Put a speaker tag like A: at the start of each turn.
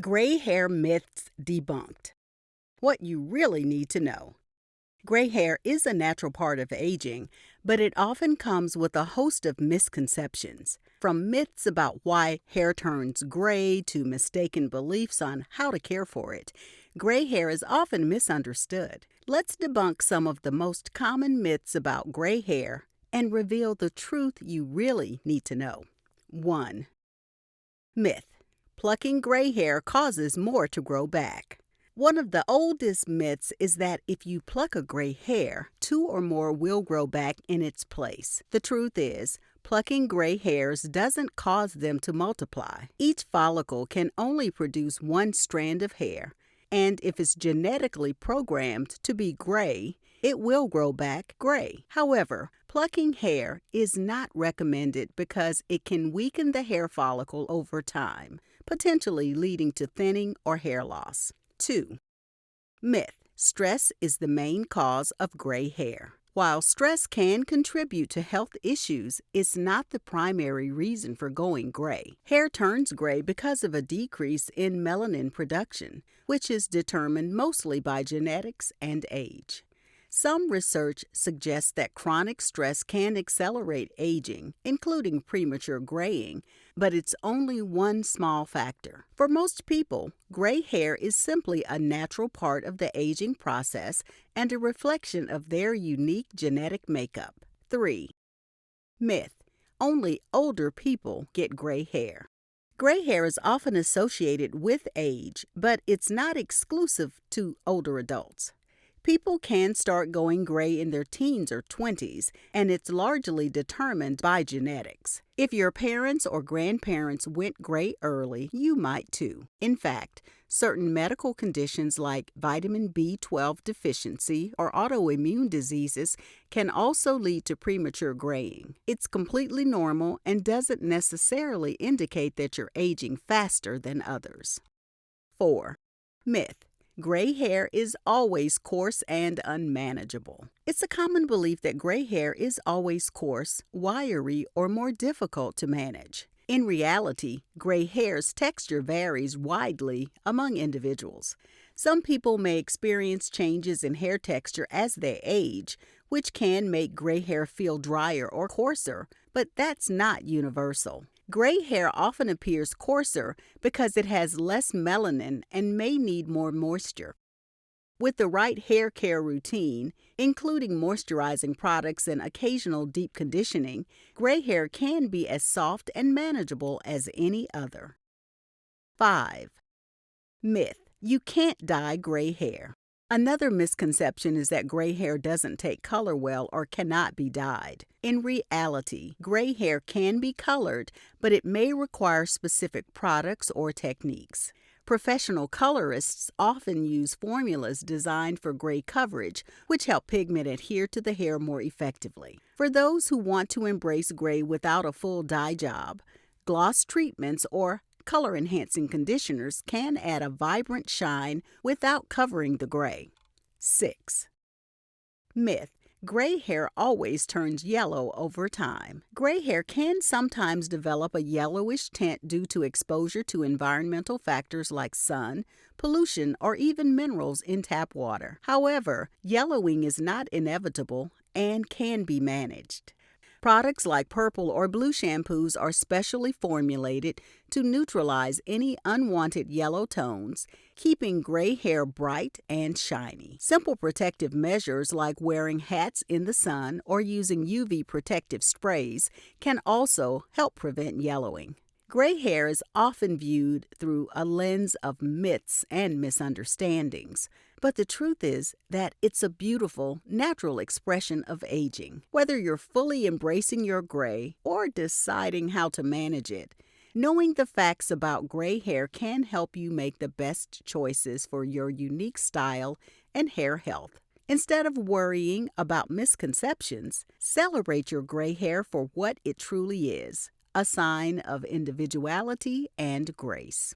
A: Gray hair myths debunked. What you really need to know. Gray hair is a natural part of aging, but it often comes with a host of misconceptions. From myths about why hair turns gray to mistaken beliefs on how to care for it, gray hair is often misunderstood. Let's debunk some of the most common myths about gray hair and reveal the truth you really need to know. 1. Myth: plucking gray hair causes more to grow back. One of the oldest myths is that if you pluck a gray hair, 2 or more will grow back in its place. The truth is, plucking gray hairs doesn't cause them to multiply. Each follicle can only produce one strand of hair, and if it's genetically programmed to be gray, it will grow back gray. However, plucking hair is not recommended because it can weaken the hair follicle over time, potentially leading to thinning or hair loss. 2. Myth: stress is the main cause of gray hair. While stress can contribute to health issues, it's not the primary reason for going gray. Hair turns gray because of a decrease in melanin production, which is determined mostly by genetics and age. Some research suggests that chronic stress can accelerate aging, including premature graying, but it's only one small factor. For most people, gray hair is simply a natural part of the aging process and a reflection of their unique genetic makeup. 3. Myth: only older people get gray hair. Gray hair is often associated with age, but it's not exclusive to older adults. People can start going gray in their teens or 20s, and it's largely determined by genetics. If your parents or grandparents went gray early, you might too. In fact, certain medical conditions like vitamin B12 deficiency or autoimmune diseases can also lead to premature graying. It's completely normal and doesn't necessarily indicate that you're aging faster than others. 4. Myth: gray hair is always coarse and unmanageable. It's a common belief that gray hair is always coarse, wiry, or more difficult to manage. In reality, gray hair's texture varies widely among individuals. Some people may experience changes in hair texture as they age, which can make gray hair feel drier or coarser, but that's not universal. Gray hair often appears coarser because it has less melanin and may need more moisture. With the right hair care routine, including moisturizing products and occasional deep conditioning, gray hair can be as soft and manageable as any other. 5. Myth: you can't dye gray hair. Another misconception is that gray hair doesn't take color well or cannot be dyed. In reality, gray hair can be colored, but it may require specific products or techniques. Professional colorists often use formulas designed for gray coverage, which help pigment adhere to the hair more effectively. For those who want to embrace gray without a full dye job, gloss treatments or color-enhancing conditioners can add a vibrant shine without covering the gray. 6. Myth: gray hair always turns yellow over time. Gray hair can sometimes develop a yellowish tint due to exposure to environmental factors like sun, pollution, or even minerals in tap water. However, yellowing is not inevitable and can be managed. Products like purple or blue shampoos are specially formulated to neutralize any unwanted yellow tones, keeping gray hair bright and shiny. Simple protective measures like wearing hats in the sun or using UV protective sprays can also help prevent yellowing. Gray hair is often viewed through a lens of myths and misunderstandings, but the truth is that it's a beautiful, natural expression of aging. Whether you're fully embracing your gray or deciding how to manage it, knowing the facts about gray hair can help you make the best choices for your unique style and hair health. Instead of worrying about misconceptions, celebrate your gray hair for what it truly is: a sign of individuality and grace.